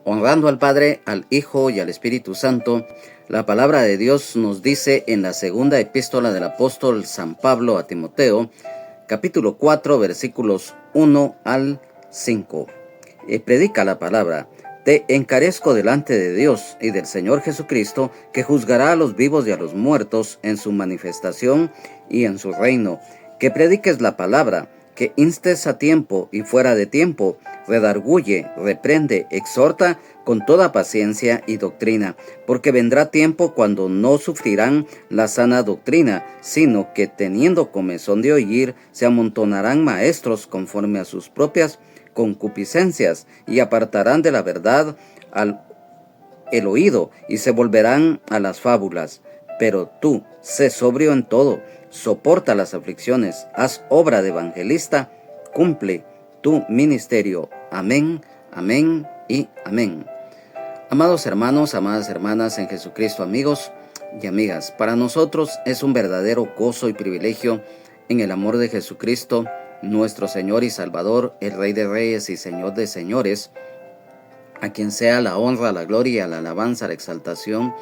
Honrando al Padre, al Hijo y al Espíritu Santo, la palabra de Dios nos dice en la segunda epístola del apóstol San Pablo a Timoteo, capítulo 4, versículos 1 al 5. Predica la palabra. Te encarezco delante de Dios y del Señor Jesucristo, que juzgará a los vivos y a los muertos en su manifestación y en su reino. Que prediques la palabra, que instes a tiempo y fuera de tiempo, redarguye, reprende, exhorta con toda paciencia y doctrina, porque vendrá tiempo cuando no sufrirán la sana doctrina, sino que teniendo comezón de oír, se amontonarán maestros conforme a sus propias concupiscencias, y apartarán de la verdad el oído, y se volverán a las fábulas. Pero tú, sé sobrio en todo, soporta las aflicciones, haz obra de evangelista, cumple tu ministerio. Amén, amén y amén. Amados hermanos, amadas hermanas en Jesucristo, amigos y amigas, para nosotros es un verdadero gozo y privilegio en el amor de Jesucristo, nuestro Señor y Salvador, el Rey de Reyes y Señor de Señores, a quien sea la honra, la gloria, la alabanza, la exaltación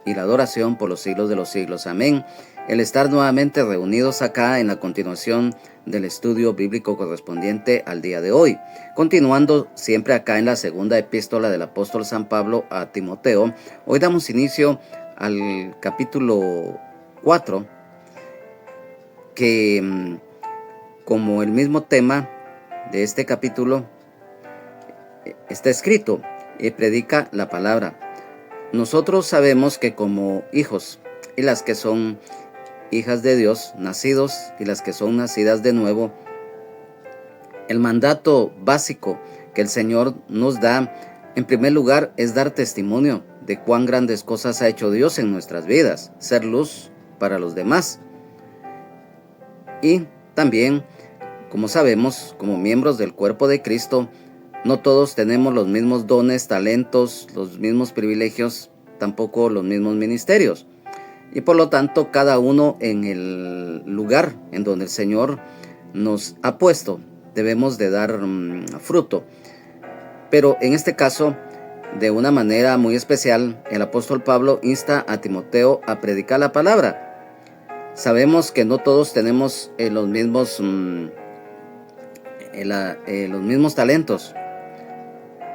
y la adoración por los siglos de los siglos. Amén. El estar nuevamente reunidos acá en la continuación del estudio bíblico correspondiente al día de hoy. Continuando siempre acá en la segunda epístola del apóstol San Pablo a Timoteo, hoy damos inicio al capítulo 4, que como el mismo tema de este capítulo está escrito, predica la palabra. Nosotros sabemos que como hijos, y las que son hijas de Dios, nacidos y las que son nacidas de nuevo, el mandato básico que el Señor nos da, en primer lugar, es dar testimonio de cuán grandes cosas ha hecho Dios en nuestras vidas, ser luz para los demás. Y también, como sabemos, como miembros del cuerpo de Cristo, no todos tenemos los mismos dones, talentos, los mismos privilegios, tampoco los mismos ministerios. Y por lo tanto, cada uno en el lugar en donde el Señor nos ha puesto, debemos de dar fruto. Pero en este caso, de una manera muy especial, el apóstol Pablo insta a Timoteo a predicar la palabra. Sabemos que no todos tenemos los mismos talentos.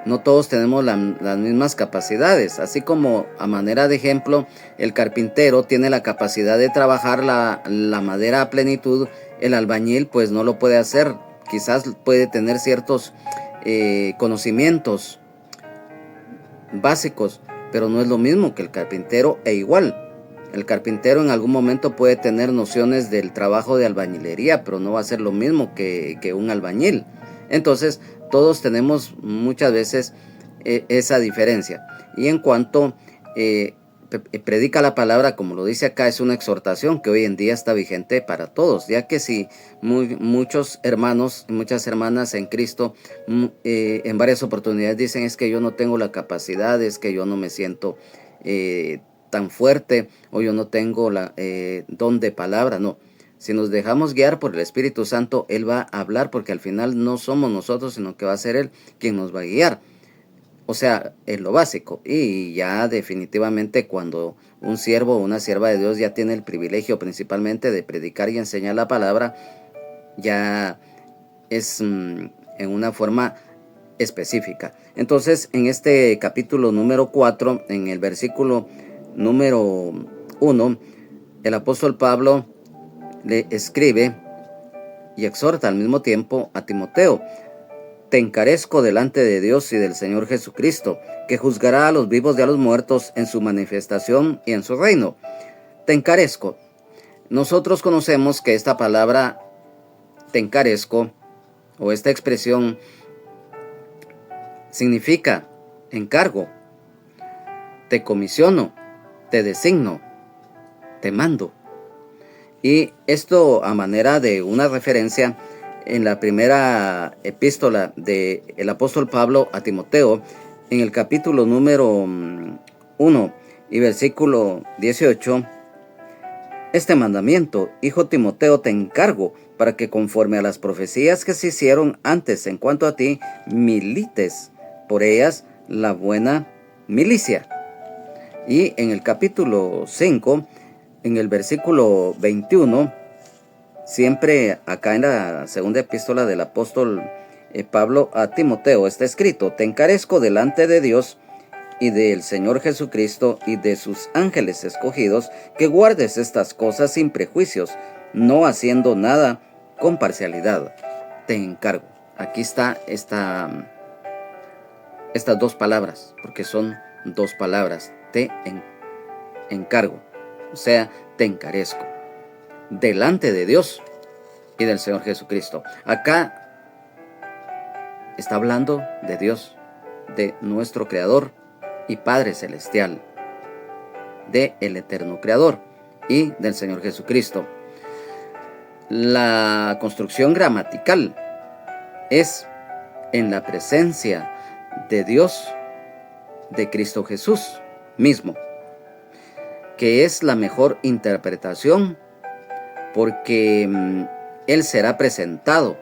No todos tenemos las mismas capacidades. Así como, a manera de ejemplo, el carpintero tiene la capacidad de trabajar la madera a plenitud, el albañil pues no lo puede hacer. Quizás puede tener ciertos conocimientos básicos, pero no es lo mismo que el carpintero, e igual. El carpintero en algún momento puede tener nociones del trabajo de albañilería, pero no va a ser lo mismo que un albañil. Entonces, todos tenemos muchas veces esa diferencia. Y en cuanto predica la palabra, como lo dice acá, es una exhortación que hoy en día está vigente para todos, ya que si muchos hermanos y muchas hermanas en Cristo en varias oportunidades dicen, es que yo no tengo la capacidad, es que yo no me siento tan fuerte, o yo no tengo la don de palabra. No, si nos dejamos guiar por el Espíritu Santo, Él va a hablar, porque al final no somos nosotros, sino que va a ser Él quien nos va a guiar. O sea, es lo básico. Y ya definitivamente cuando un siervo o una sierva de Dios ya tiene el privilegio principalmente de predicar y enseñar la palabra, ya es en una forma específica. Entonces, en este capítulo número 4, en el versículo número 1, el apóstol Pablo le escribe y exhorta al mismo tiempo a Timoteo: te encarezco delante de Dios y del Señor Jesucristo, que juzgará a los vivos y a los muertos en su manifestación y en su reino. Te encarezco. Nosotros conocemos que esta palabra te encarezco, o esta expresión, significa encargo, te comisiono, te designo, te mando. Y esto a manera de una referencia en la primera epístola del apóstol Pablo a Timoteo, en el capítulo número 1 y versículo 18, este mandamiento, hijo Timoteo, te encargo, para que conforme a las profecías que se hicieron antes en cuanto a ti, milites por ellas, la buena milicia. Y en el capítulo 5, en el versículo 21, siempre acá en la segunda epístola del apóstol Pablo a Timoteo está escrito: te encarezco delante de Dios y del Señor Jesucristo y de sus ángeles escogidos, que guardes estas cosas sin prejuicios, no haciendo nada con parcialidad. Te encargo. Aquí está estas dos palabras, porque son dos palabras. Te encargo, o sea, te encarezco delante de Dios y del Señor Jesucristo. Acá está hablando de Dios, de nuestro Creador y Padre Celestial, de el eterno Creador y del Señor Jesucristo. La construcción gramatical es en la presencia de Dios, de Cristo Jesús mismo, que es la mejor interpretación, porque Él será presentado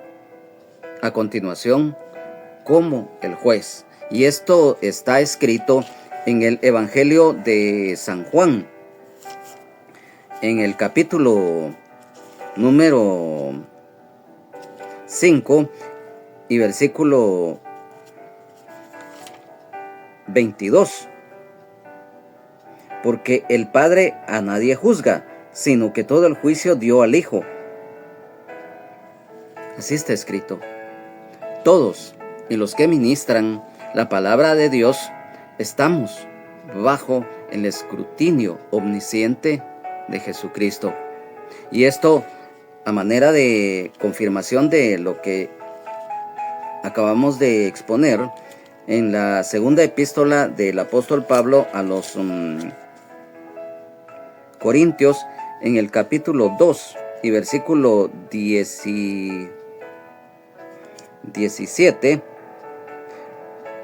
a continuación como el juez. Y esto está escrito en el Evangelio de San Juan, en el capítulo número 5 y versículo 22. Porque el Padre a nadie juzga, sino que todo el juicio dio al Hijo. Así está escrito. Todos y los que ministran la palabra de Dios estamos bajo el escrutinio omnisciente de Jesucristo. Y esto a manera de confirmación de lo que acabamos de exponer en la segunda epístola del apóstol Pablo a los Corintios, en el capítulo 2 y versículo 17,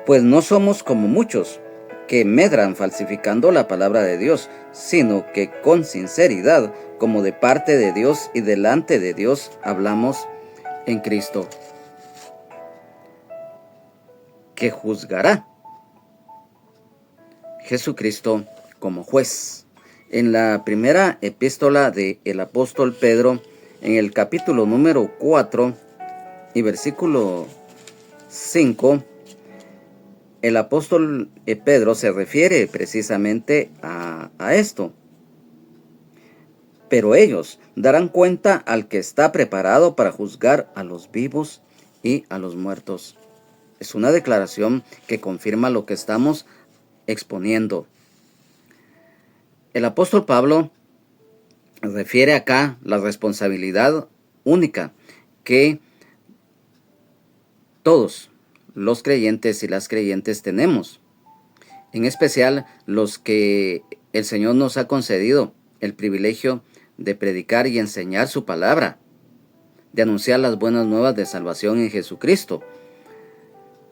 pues no somos como muchos que medran falsificando la palabra de Dios, sino que con sinceridad, como de parte de Dios y delante de Dios, hablamos en Cristo, que juzgará Jesucristo como juez. En la primera epístola del apóstol Pedro, en el capítulo número 4 y versículo 5, el apóstol Pedro se refiere precisamente a esto. Pero ellos darán cuenta al que está preparado para juzgar a los vivos y a los muertos. Es una declaración que confirma lo que estamos exponiendo. El apóstol Pablo refiere acá la responsabilidad única que todos los creyentes y las creyentes tenemos, en especial los que el Señor nos ha concedido el privilegio de predicar y enseñar su palabra, de anunciar las buenas nuevas de salvación en Jesucristo.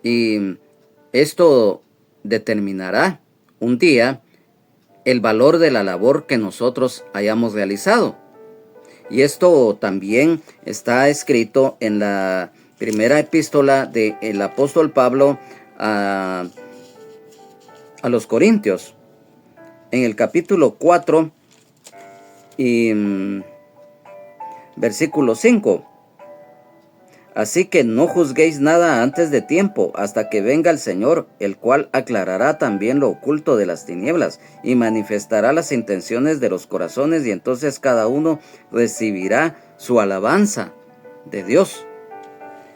Y esto determinará un día el valor de la labor que nosotros hayamos realizado. Y esto también está escrito en la primera epístola del apóstol Pablo a los Corintios, en el capítulo 4 y versículo 5. Así que no juzguéis nada antes de tiempo, hasta que venga el Señor, el cual aclarará también lo oculto de las tinieblas y manifestará las intenciones de los corazones, y entonces cada uno recibirá su alabanza de Dios.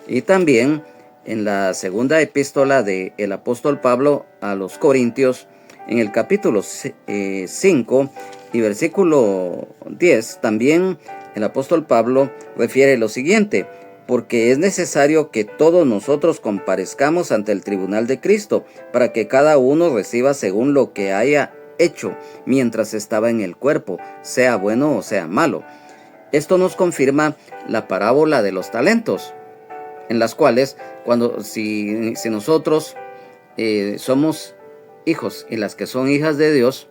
Y también en la segunda epístola del apóstol Pablo a los Corintios, en el capítulo 5 y versículo 10, también el apóstol Pablo refiere lo siguiente: porque es necesario que todos nosotros comparezcamos ante el tribunal de Cristo, para que cada uno reciba según lo que haya hecho mientras estaba en el cuerpo, sea bueno o sea malo. Esto nos confirma la parábola de los talentos, en las cuales, si nosotros somos hijos y las que son hijas de Dios,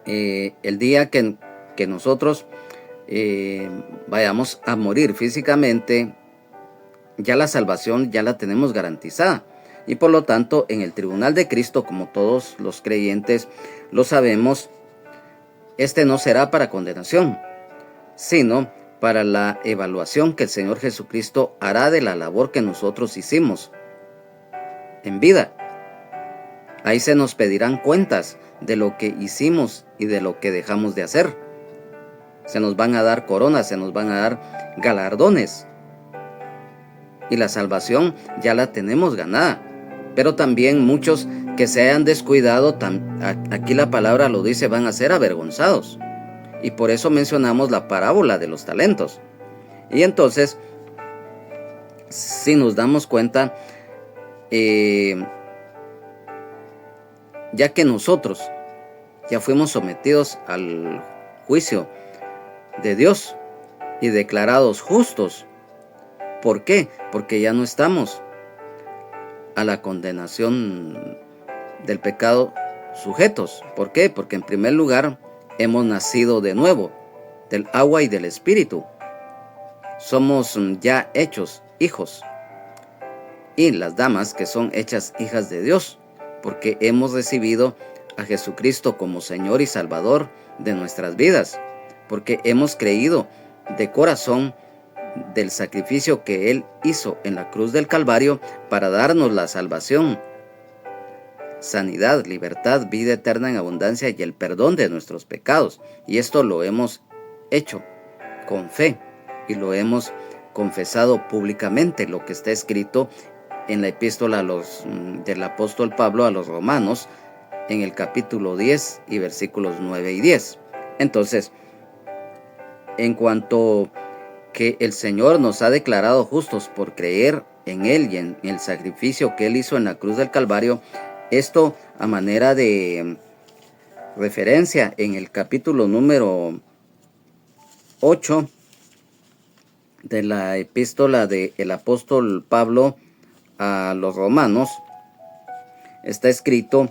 el día que nosotros vayamos a morir físicamente, ya la salvación ya la tenemos garantizada. Y por lo tanto, en el tribunal de Cristo, como todos los creyentes lo sabemos, este no será para condenación, sino para la evaluación que el Señor Jesucristo hará de la labor que nosotros hicimos en vida. Ahí se nos pedirán cuentas de lo que hicimos y de lo que dejamos de hacer. Se nos van a dar coronas, se nos van a dar galardones. Y la salvación ya la tenemos ganada. Pero también muchos que se hayan descuidado, aquí la palabra lo dice, van a ser avergonzados. Y por eso mencionamos la parábola de los talentos. Y entonces, si nos damos cuenta, ya que nosotros ya fuimos sometidos al juicio de Dios y declarados justos, ¿por qué? Porque ya no estamos a la condenación del pecado sujetos. ¿Por qué? Porque en primer lugar hemos nacido de nuevo, del agua y del espíritu. Somos ya hechos hijos. Y las damas que son hechas hijas de Dios, porque hemos recibido a Jesucristo como Señor y Salvador de nuestras vidas, porque hemos creído de corazón del sacrificio que Él hizo en la cruz del Calvario para darnos la salvación, sanidad, libertad, vida eterna en abundancia y el perdón de nuestros pecados. Y esto lo hemos hecho con fe y lo hemos confesado públicamente, lo que está escrito en la epístola del apóstol Pablo a los Romanos, en el capítulo 10 y versículos 9 y 10. Entonces, en cuanto que el Señor nos ha declarado justos por creer en Él y en el sacrificio que Él hizo en la cruz del Calvario, esto a manera de referencia en el capítulo número 8 de la epístola del apóstol Pablo a los Romanos, está escrito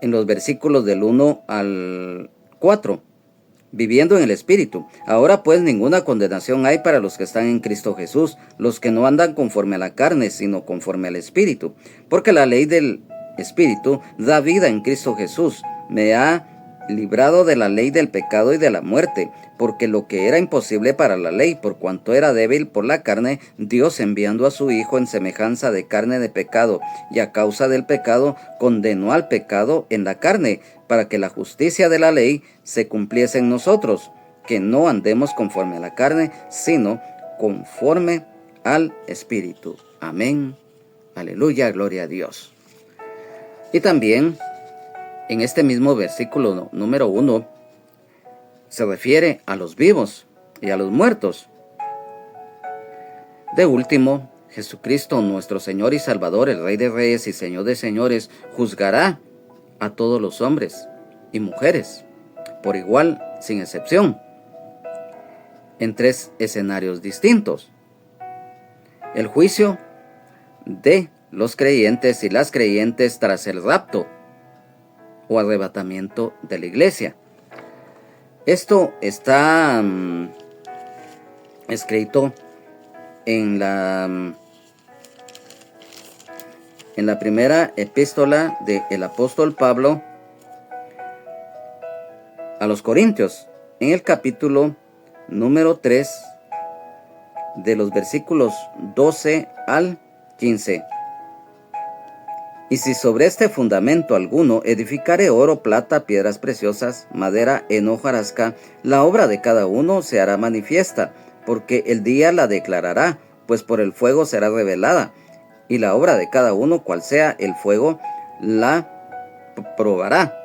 en los versículos del 1 al 4, viviendo en el Espíritu. Ahora pues ninguna condenación hay para los que están en Cristo Jesús, los que no andan conforme a la carne, sino conforme al Espíritu. Porque la ley del Espíritu da vida en Cristo Jesús. Me ha librado de la ley del pecado y de la muerte, porque lo que era imposible para la ley, por cuanto era débil por la carne, Dios enviando a su Hijo en semejanza de carne de pecado, y a causa del pecado condenó al pecado en la carne, para que la justicia de la ley se cumpliese en nosotros, que no andemos conforme a la carne, sino conforme al Espíritu. Amén. Aleluya, gloria a Dios. Y también en este mismo versículo número 1 se refiere a los vivos y a los muertos. De último, Jesucristo, nuestro Señor y Salvador, el Rey de Reyes y Señor de Señores, juzgará a todos los hombres y mujeres, por igual, sin excepción, en 3 escenarios distintos. El juicio de los creyentes y las creyentes tras el rapto o arrebatamiento de la iglesia. Esto está escrito en la primera epístola del apóstol Pablo a los Corintios, en el capítulo número 3, de los versículos 12 al 15. Y si sobre este fundamento alguno edificare oro, plata, piedras preciosas, madera, heno, hojarasca, la obra de cada uno se hará manifiesta, porque el día la declarará, pues por el fuego será revelada, y la obra de cada uno, cual sea el fuego, la probará.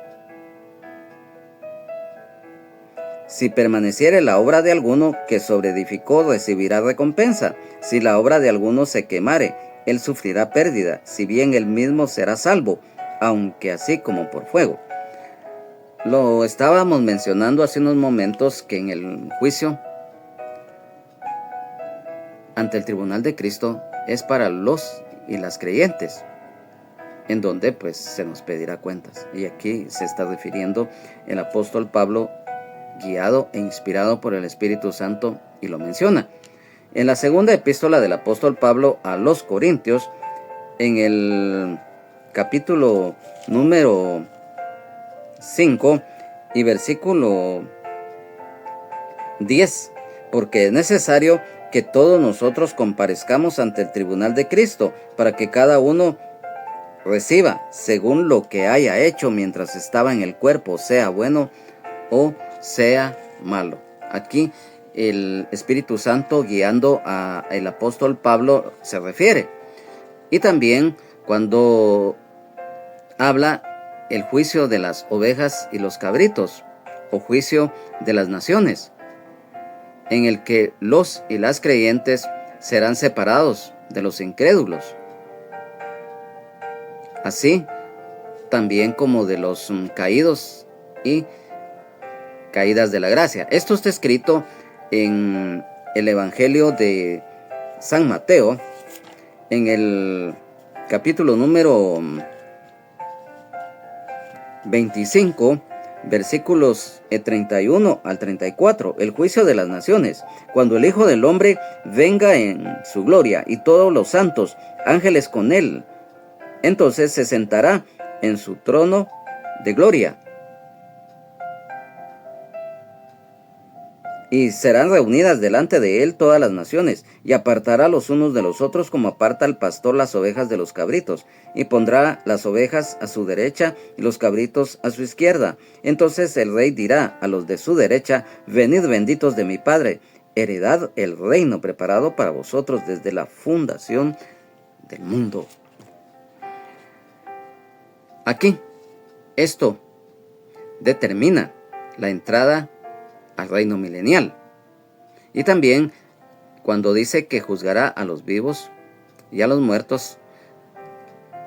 Si permaneciere la obra de alguno que sobreedificó, recibirá recompensa. Si la obra de alguno se quemare, él sufrirá pérdida, si bien él mismo será salvo, aunque así como por fuego. Lo estábamos mencionando hace unos momentos, que en el juicio ante el tribunal de Cristo es para los y las creyentes, en donde pues se nos pedirá cuentas. Y aquí se está refiriendo el apóstol Pablo, guiado e inspirado por el Espíritu Santo, y lo menciona. En la segunda epístola del apóstol Pablo a los Corintios, en el capítulo número 5 y versículo 10, porque es necesario que todos nosotros comparezcamos ante el tribunal de Cristo, para que cada uno reciba según lo que haya hecho mientras estaba en el cuerpo, sea bueno o sea malo. Aquí el Espíritu Santo guiando al apóstol Pablo se refiere. Y también cuando habla el juicio de las ovejas y los cabritos, o juicio de las naciones, en el que los y las creyentes serán separados de los incrédulos, así también como de los caídos y caídas de la gracia. Esto está escrito en el Evangelio de San Mateo, en el capítulo número 25, versículos 31 al 34, el juicio de las naciones, cuando el Hijo del Hombre venga en su gloria y todos los santos ángeles con él, entonces se sentará en su trono de gloria. Y serán reunidas delante de él todas las naciones, y apartará los unos de los otros como aparta el pastor las ovejas de los cabritos, y pondrá las ovejas a su derecha y los cabritos a su izquierda. Entonces el rey dirá a los de su derecha: venid benditos de mi Padre, heredad el reino preparado para vosotros desde la fundación del mundo. Aquí, esto determina la entrada al reino milenial. Y también cuando dice que juzgará a los vivos y a los muertos,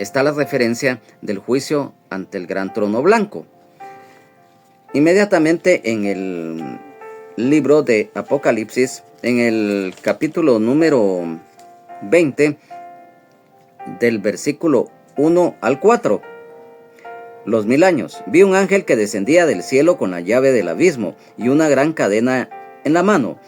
está la referencia del juicio ante el gran trono blanco. Inmediatamente en el libro de Apocalipsis, en el capítulo número 20, del versículo 1 al 4, los 1000 años. Vi un ángel que descendía del cielo con la llave del abismo y una gran cadena en la mano,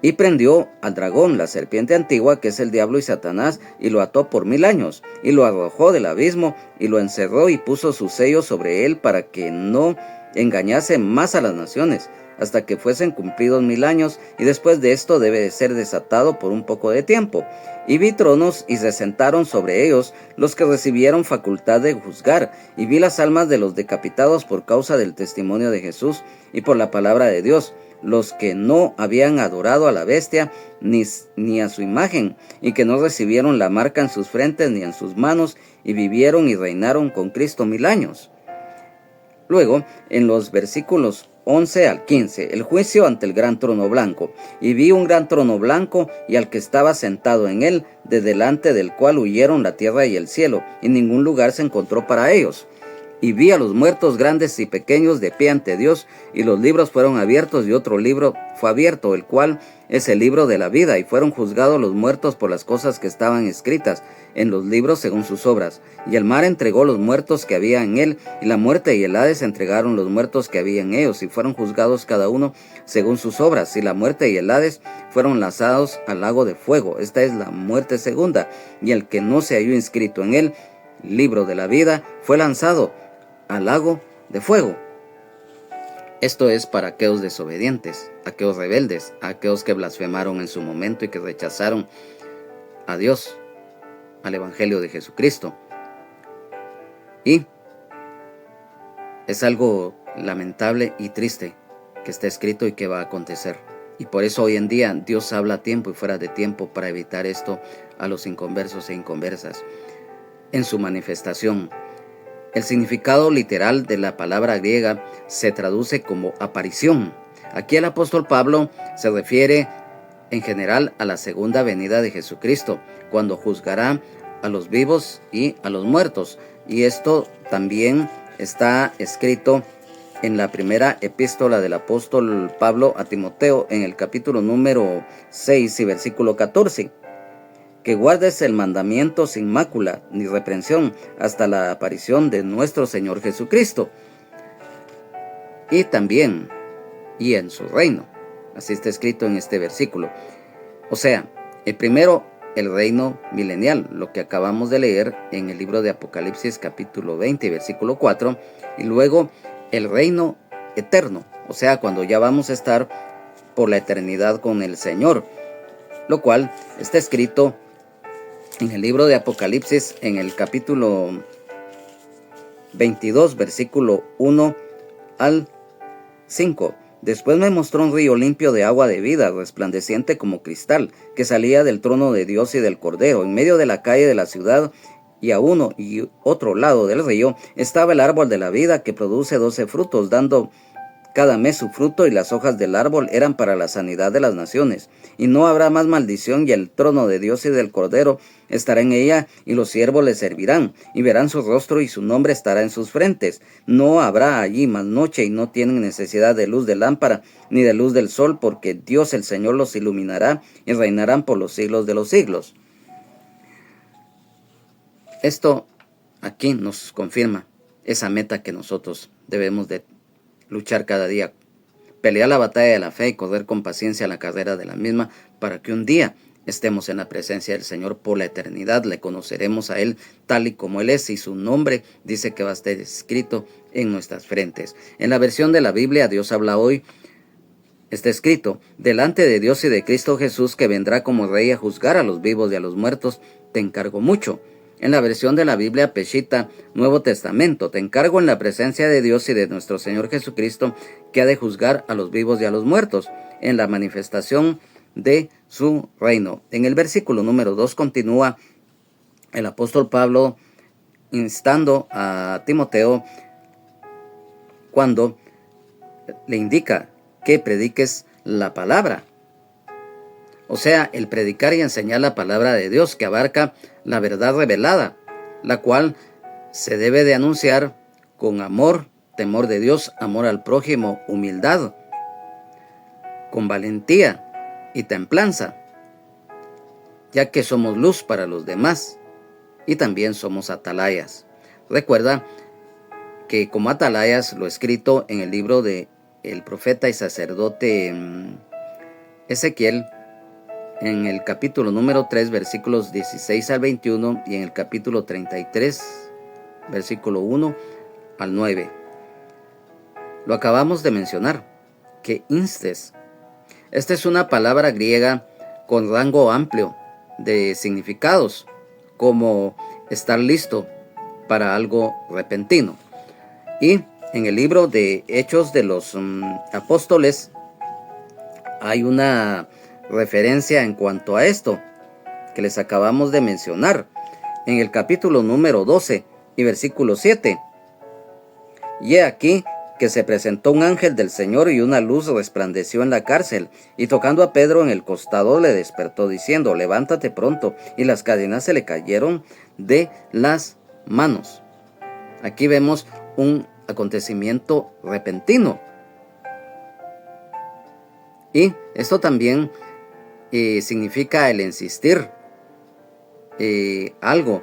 y prendió al dragón, la serpiente antigua, que es el diablo y Satanás, y lo ató por 1000 años, y lo arrojó del abismo, y lo encerró y puso su sello sobre él para que no engañase más a las naciones, hasta que fuesen cumplidos 1000 años, y después de esto debe de ser desatado por un poco de tiempo. Y vi tronos, y se sentaron sobre ellos los que recibieron facultad de juzgar, y vi las almas de los decapitados por causa del testimonio de Jesús y por la palabra de Dios, los que no habían adorado a la bestia ni a su imagen, y que no recibieron la marca en sus frentes ni en sus manos, y vivieron y reinaron con Cristo 1000 años. Luego, en los versículos 11 al 15, el juicio ante el gran trono blanco. Y vi un gran trono blanco y al que estaba sentado en él, de delante del cual huyeron la tierra y el cielo, y ningún lugar se encontró para ellos. Y vi a los muertos grandes y pequeños de pie ante Dios, y los libros fueron abiertos, y otro libro fue abierto, el cual es el libro de la vida, y fueron juzgados los muertos por las cosas que estaban escritas en los libros según sus obras. Y el mar entregó los muertos que había en él, y la muerte y el Hades entregaron los muertos que había en ellos, y fueron juzgados cada uno según sus obras. Y la muerte y el Hades fueron lanzados al lago de fuego. Esta es la muerte segunda, y el que no se halló inscrito en el libro de la vida fue lanzado al lago de fuego. Esto es para aquellos desobedientes, aquellos rebeldes, aquellos que blasfemaron en su momento y que rechazaron a Dios, al Evangelio de Jesucristo. Y es algo lamentable y triste que está escrito y que va a acontecer. Y por eso hoy en día Dios habla a tiempo y fuera de tiempo para evitar esto a los inconversos e inconversas en su manifestación. El significado literal de la palabra griega se traduce como aparición. Aquí el apóstol Pablo se refiere en general a la segunda venida de Jesucristo, cuando juzgará a los vivos y a los muertos. Y esto también está escrito en la primera epístola del apóstol Pablo a Timoteo, en el capítulo número 6 y versículo 14. Que guardes el mandamiento sin mácula ni reprensión hasta la aparición de nuestro Señor Jesucristo, y también, y en su reino. Así está escrito en este versículo. O sea, el primero el reino milenial, lo que acabamos de leer en el libro de Apocalipsis capítulo 20, versículo 4, y luego el reino eterno, o sea, cuando ya vamos a estar por la eternidad con el Señor, lo cual está escrito en el libro de Apocalipsis en el capítulo 22, versículo 1 al 5. Después me mostró un río limpio de agua de vida, resplandeciente como cristal, que salía del trono de Dios y del Cordero. En medio de la calle de la ciudad, y a uno y otro lado del río, estaba el árbol de la vida, que produce 12 frutos, dando cada mes su fruto, y las hojas del árbol eran para la sanidad de las naciones. Y no habrá más maldición, y el trono de Dios y del Cordero estará en ella, y los siervos le servirán, y verán su rostro, y su nombre estará en sus frentes. No habrá allí más noche, y no tienen necesidad de luz de lámpara, ni de luz del sol, porque Dios el Señor los iluminará, y reinarán por los siglos de los siglos. Esto aquí nos confirma esa meta que nosotros debemos de luchar cada día, pelear la batalla de la fe y correr con paciencia la carrera de la misma, para que un día estemos en la presencia del Señor por la eternidad. Le conoceremos a Él tal y como Él es, y su nombre dice que va a estar escrito en nuestras frentes. En la versión de la Biblia, Dios habla hoy, está escrito: delante de Dios y de Cristo Jesús, que vendrá como Rey a juzgar a los vivos y a los muertos, te encargo mucho. En la versión de la Biblia Peshitta, Nuevo Testamento, te encargo en la presencia de Dios y de nuestro Señor Jesucristo, que ha de juzgar a los vivos y a los muertos, en la manifestación de su reino. En el versículo número 2 continúa el apóstol Pablo instando a Timoteo cuando le indica que prediques la palabra. O sea, el predicar y enseñar la palabra de Dios, que abarca la verdad revelada, la cual se debe de anunciar con amor, temor de Dios, amor al prójimo, humildad, con valentía y templanza, ya que somos luz para los demás y también somos atalayas. Recuerda que como atalayas, lo escrito en el libro de el profeta y sacerdote Ezequiel, en el capítulo número 3, versículos 16 al 21, y en el capítulo 33, versículo 1 al 9. Lo acabamos de mencionar, que instes. Esta es una palabra griega con rango amplio de significados, como estar listo para algo repentino. Y en el libro de Hechos de los Apóstoles hay una referencia en cuanto a esto que les acabamos de mencionar en el capítulo número 12 y versículo 7. Y he aquí que se presentó un ángel del Señor, y una luz resplandeció en la cárcel, y tocando a Pedro en el costado le despertó diciendo: levántate pronto. Y las cadenas se le cayeron de las manos. Aquí vemos un acontecimiento repentino, y esto también significa el insistir algo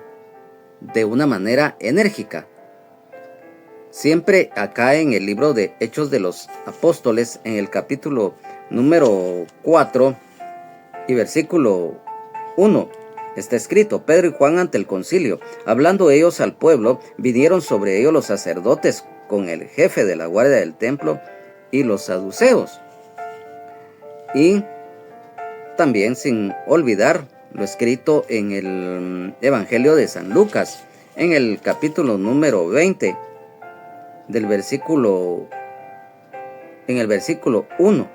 de una manera enérgica. Siempre acá en el libro de Hechos de los Apóstoles, en el capítulo número 4 y versículo 1, está escrito: Pedro y Juan ante el concilio. Hablando ellos al pueblo, vinieron sobre ellos los sacerdotes con el jefe de la guardia del templo y los saduceos. Y también, sin olvidar, lo escrito en el Evangelio de San Lucas, en el capítulo número 20, en el versículo 1.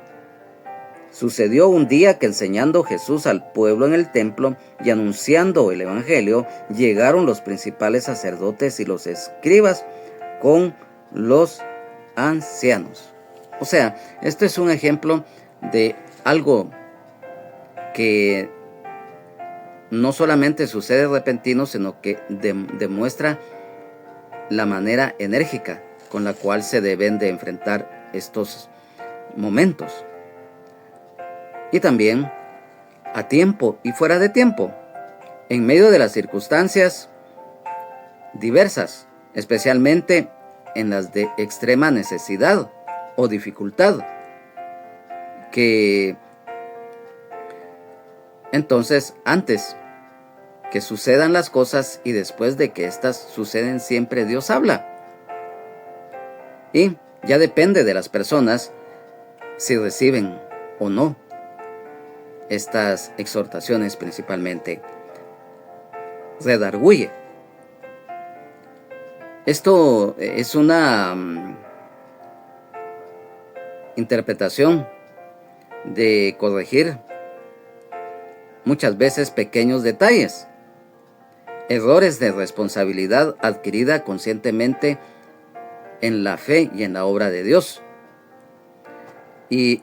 Sucedió un día que, enseñando Jesús al pueblo en el templo y anunciando el Evangelio, llegaron los principales sacerdotes y los escribas con los ancianos. O sea, esto es un ejemplo de algo que no solamente sucede repentino, sino que demuestra la manera enérgica con la cual se deben de enfrentar estos momentos. Y también a tiempo y fuera de tiempo, en medio de las circunstancias diversas, especialmente en las de extrema necesidad o dificultad, que entonces antes que sucedan las cosas y después de que éstas suceden siempre Dios habla. Y ya depende de las personas si reciben o no estas exhortaciones, principalmente. Redarguye. Esto es una interpretación de corregir muchas veces pequeños detalles, errores de responsabilidad adquirida conscientemente en la fe y en la obra de Dios. Y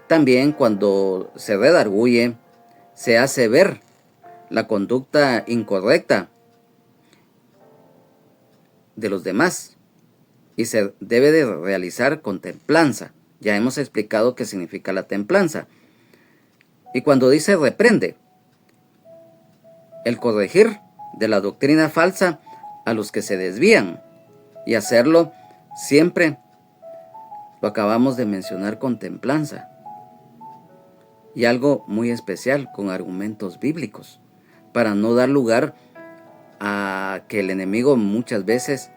también cuando se redarguye, se hace ver la conducta incorrecta de los demás y se debe de realizar con templanza. Ya hemos explicado qué significa la templanza. Y cuando dice reprende, el corregir de la doctrina falsa a los que se desvían y hacerlo siempre, lo acabamos de mencionar, con templanza. Y algo muy especial, con argumentos bíblicos, para no dar lugar a que el enemigo muchas veces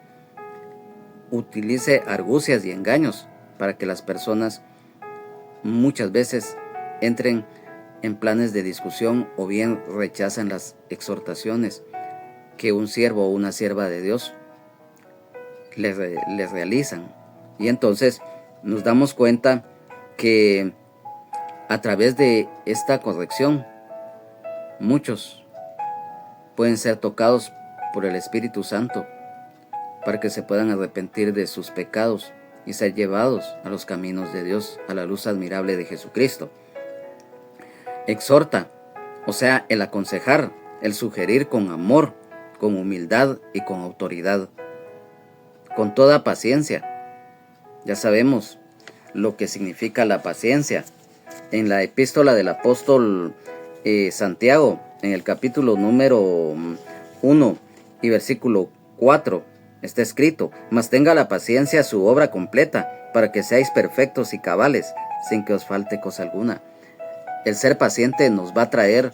utilice argucias y engaños para que las personas muchas veces entren en planes de discusión o bien rechazan las exhortaciones que un siervo o una sierva de Dios les realizan. Y entonces nos damos cuenta que a través de esta corrección muchos pueden ser tocados por el Espíritu Santo para que se puedan arrepentir de sus pecados y ser llevados a los caminos de Dios, a la luz admirable de Jesucristo. Exhorta, o sea, el aconsejar, el sugerir con amor, con humildad y con autoridad, con toda paciencia. Ya sabemos lo que significa la paciencia. En la epístola del apóstol Santiago, en el capítulo número 1 y versículo 4, está escrito: mas tenga la paciencia su obra completa, para que seáis perfectos y cabales, sin que os falte cosa alguna. El ser paciente nos va a traer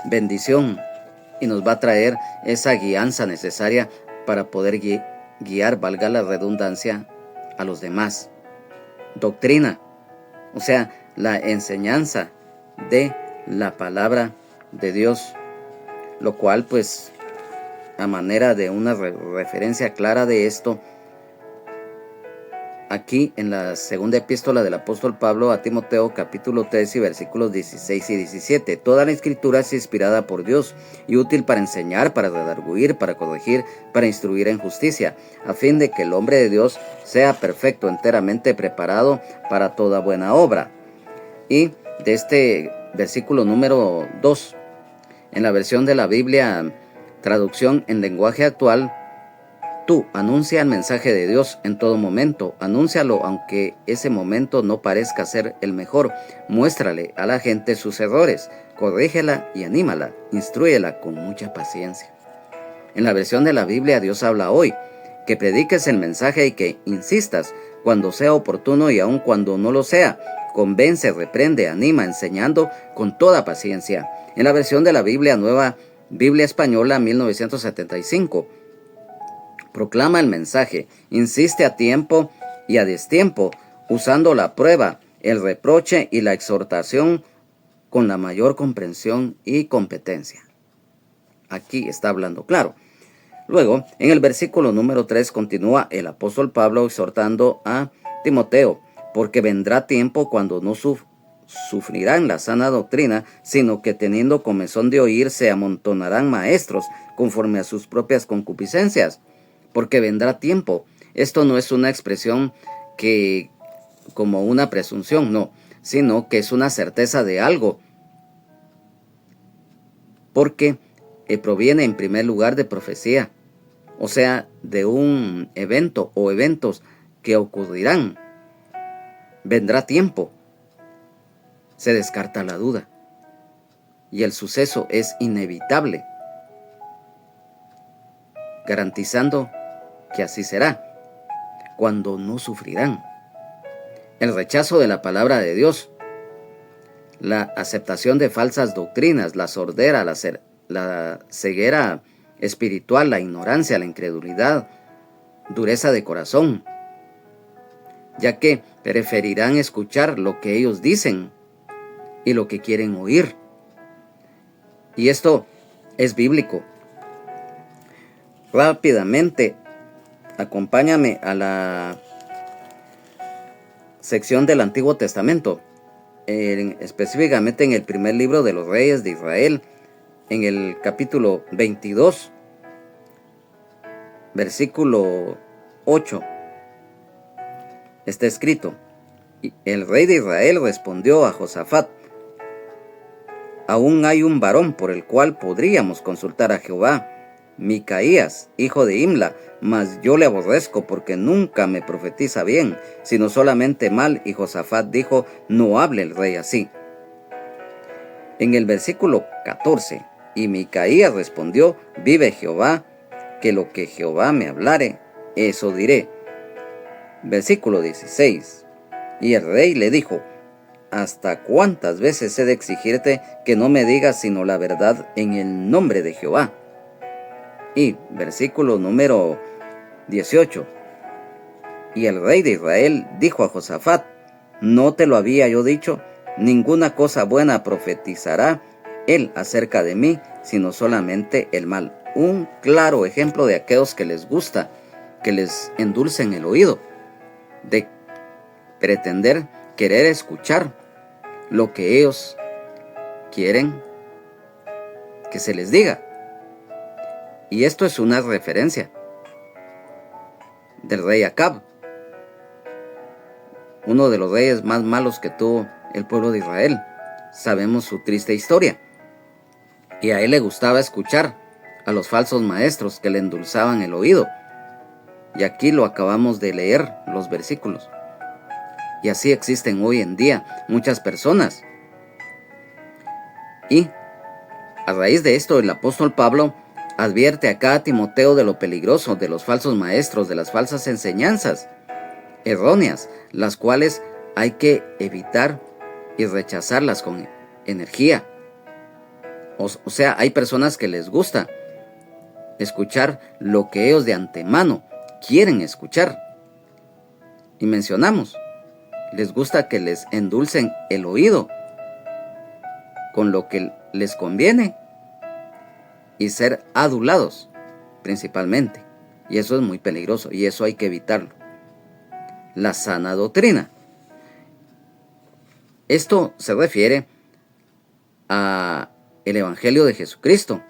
bendición y nos va a traer esa guianza necesaria para poder guiar, valga la redundancia, a los demás. Doctrina, o sea, la enseñanza de la palabra de Dios, lo cual, pues, a manera de una referencia clara de esto, aquí en la segunda epístola del apóstol Pablo a Timoteo, capítulo 3 y versículos 16 y 17. Toda la escritura es inspirada por Dios y útil para enseñar, para redarguir, para corregir, para instruir en justicia, a fin de que el hombre de Dios sea perfecto, enteramente preparado para toda buena obra. Y de este versículo número 2, en la versión de la Biblia, traducción en lenguaje actual: tú anuncia el mensaje de Dios en todo momento, anúncialo aunque ese momento no parezca ser el mejor, muéstrale a la gente sus errores, corrígela y anímala, instrúyela con mucha paciencia. En la versión de la Biblia Dios habla hoy: que prediques el mensaje y que insistas cuando sea oportuno y aun cuando no lo sea, convence, reprende, anima, enseñando con toda paciencia. En la versión de la Biblia Nueva, Biblia Española 1975, proclama el mensaje, insiste a tiempo y a destiempo, usando la prueba, el reproche y la exhortación con la mayor comprensión y competencia. Aquí está hablando claro. Luego, en el versículo número 3 continúa el apóstol Pablo exhortando a Timoteo: porque vendrá tiempo cuando no sufrirán la sana doctrina, sino que teniendo comezón de oír se amontonarán maestros conforme a sus propias concupiscencias. Porque vendrá tiempo. Esto no es una expresión que como una presunción, no, sino que es una certeza de algo, porque proviene en primer lugar de profecía, o sea, de un evento o eventos que ocurrirán. Vendrá tiempo. Se descarta la duda y el suceso es inevitable, garantizando que así será, cuando no sufrirán. El rechazo de la palabra de Dios, la aceptación de falsas doctrinas, la sordera, la ceguera espiritual, la ignorancia, la incredulidad, dureza de corazón, ya que preferirán escuchar lo que ellos dicen y lo que quieren oír. Y esto es bíblico. Rápidamente, acompáñame a la sección del Antiguo Testamento, específicamente en el primer libro de los Reyes de Israel, en el capítulo 22, versículo 8. Está escrito: el rey de Israel respondió a Josafat: aún hay un varón por el cual podríamos consultar a Jehová, Micaías, hijo de Imla, mas yo le aborrezco porque nunca me profetiza bien, sino solamente mal. Y Josafat dijo: no hable el rey así. En el versículo 14, y Micaías respondió: vive Jehová, que lo que Jehová me hablare, eso diré. Versículo 16, y el rey le dijo: ¿hasta cuántas veces he de exigirte que no me digas sino la verdad en el nombre de Jehová? Y versículo número 18, y el rey de Israel dijo a Josafat: ¿no te lo había yo dicho? Ninguna cosa buena profetizará él acerca de mí, sino solamente el mal. Un claro ejemplo de aquellos que les gusta que les endulcen el oído, de pretender querer escuchar lo que ellos quieren que se les diga. Y esto es una referencia del rey Acab, uno de los reyes más malos que tuvo el pueblo de Israel. Sabemos su triste historia. Y a él le gustaba escuchar a los falsos maestros que le endulzaban el oído. Y aquí lo acabamos de leer, los versículos. Y así existen hoy en día muchas personas. Y a raíz de esto, el apóstol Pablo advierte acá a Timoteo de lo peligroso de los falsos maestros, de las falsas enseñanzas erróneas, las cuales hay que evitar y rechazarlas con energía. O sea, hay personas que les gusta escuchar lo que ellos de antemano quieren escuchar. Y mencionamos, les gusta que les endulcen el oído con lo que les conviene y ser adulados principalmente. Y eso es muy peligroso y eso hay que evitarlo. La sana doctrina. Esto se refiere a el Evangelio de Jesucristo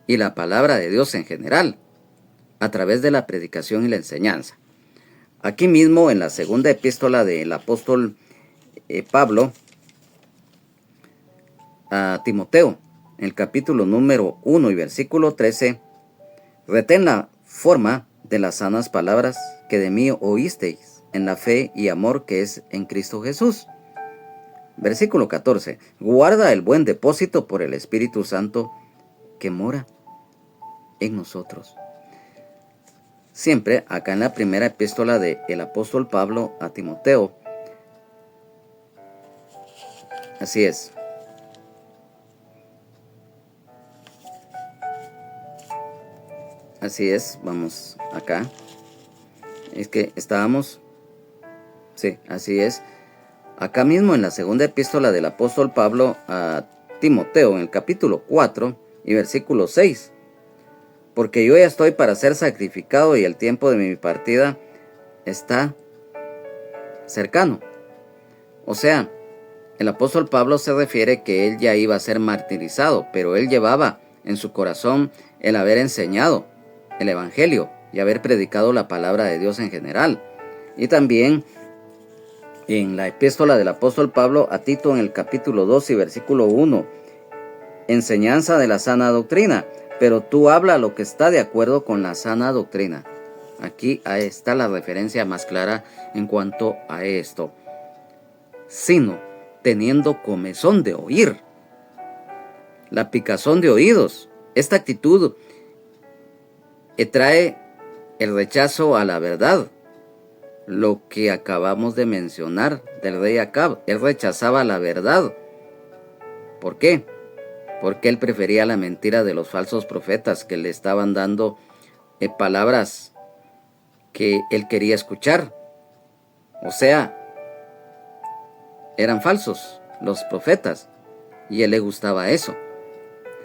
y la palabra de Dios en general, a través de la predicación y la enseñanza. Aquí mismo en la segunda epístola del apóstol Pablo a Timoteo, en el capítulo número 1 y versículo 13, retén la forma de las sanas palabras que de mí oísteis, en la fe y amor que es en Cristo Jesús. Versículo 14, guarda el buen depósito por el Espíritu Santo que mora en nosotros. Siempre acá en la primera epístola del apóstol Pablo a Timoteo. Así es. Así es, vamos acá. Es que estábamos... Sí, así es. Acá mismo en la segunda epístola del apóstol Pablo a Timoteo, en el capítulo 4 y versículo 6. Porque yo ya estoy para ser sacrificado y el tiempo de mi partida está cercano. O sea, el apóstol Pablo se refiere que él ya iba a ser martirizado, pero él llevaba en su corazón el haber enseñado el Evangelio y haber predicado la palabra de Dios en general. Y también en la epístola del apóstol Pablo a Tito, en el capítulo 2 y versículo 1, enseñanza de la sana doctrina, pero tú habla lo que está de acuerdo con la sana doctrina. Aquí está la referencia más clara en cuanto a esto. Sino teniendo comezón de oír. La picazón de oídos. Esta actitud trae el rechazo a la verdad. Lo que acabamos de mencionar del rey Acab. Él rechazaba la verdad. ¿Por qué? porque él prefería la mentira de los falsos profetas que le estaban dando palabras que él quería escuchar. O sea, eran falsos los profetas y a él le gustaba eso,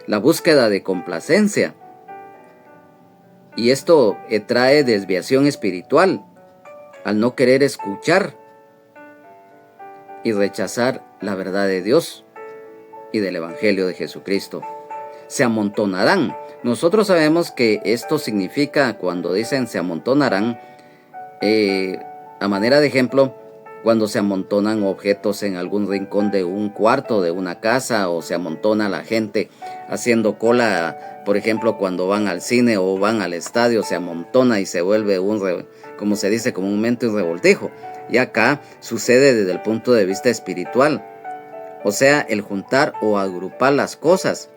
la búsqueda de complacencia. Y esto trae desviación espiritual al no querer escuchar y rechazar la verdad de Dios y del Evangelio de Jesucristo. Se amontonarán. Nosotros sabemos que esto significa, cuando dicen se amontonarán, a manera de ejemplo, cuando se amontonan objetos en algún rincón de un cuarto, de una casa, o se amontona la gente haciendo cola, por ejemplo, cuando van al cine o van al estadio, se amontona y se vuelve como se dice comúnmente, un revoltijo. Y acá sucede desde el punto de vista espiritual, o sea, el juntar o agrupar las cosas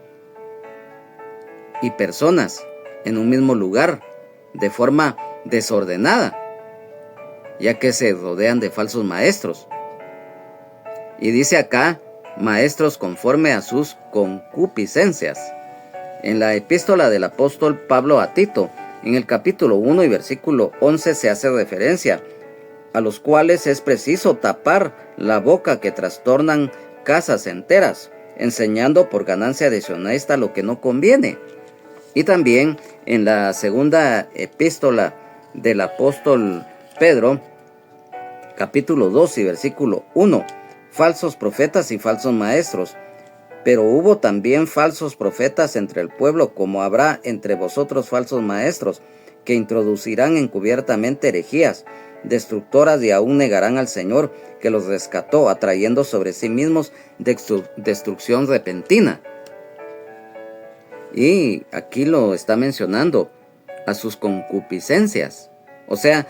y personas en un mismo lugar de forma desordenada, ya que se rodean de falsos maestros. Y dice acá, maestros conforme a sus concupiscencias. En la epístola del apóstol Pablo a Tito, en el capítulo 1 y versículo 11 se hace referencia a los cuales es preciso tapar la boca, que trastornan casas enteras, enseñando por ganancia deshonesta lo que no conviene. Y también en la segunda epístola del apóstol Pedro, capítulo 2 y versículo 1, falsos profetas y falsos maestros. Pero hubo también falsos profetas entre el pueblo, como habrá entre vosotros falsos maestros, que introducirán encubiertamente herejías destructoras y aún negarán al Señor que los rescató, atrayendo sobre sí mismos destrucción repentina. Y aquí lo está mencionando, a sus concupiscencias, o sea,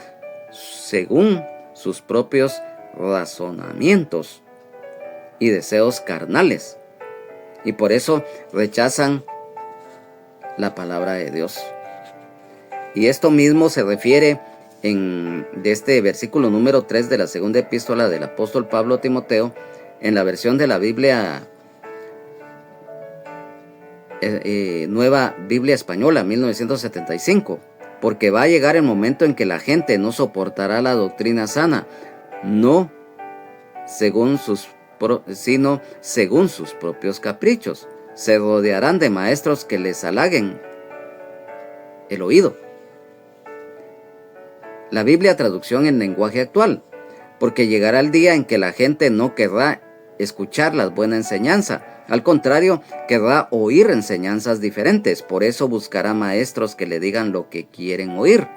según sus propios razonamientos y deseos carnales. Y por eso rechazan la palabra de Dios. Y esto mismo se refiere de este versículo número 3 de la segunda epístola del apóstol Pablo a Timoteo, en la versión de la Biblia Nueva Biblia Española, 1975. Porque va a llegar el momento en que la gente no soportará la doctrina sana, no sino según sus propios caprichos. Se rodearán de maestros que les halaguen el oído. La Biblia traducción en lenguaje actual, porque llegará el día en que la gente no querrá escuchar la buena enseñanza, al contrario, querrá oír enseñanzas diferentes, por eso buscará maestros que le digan lo que quieren oír.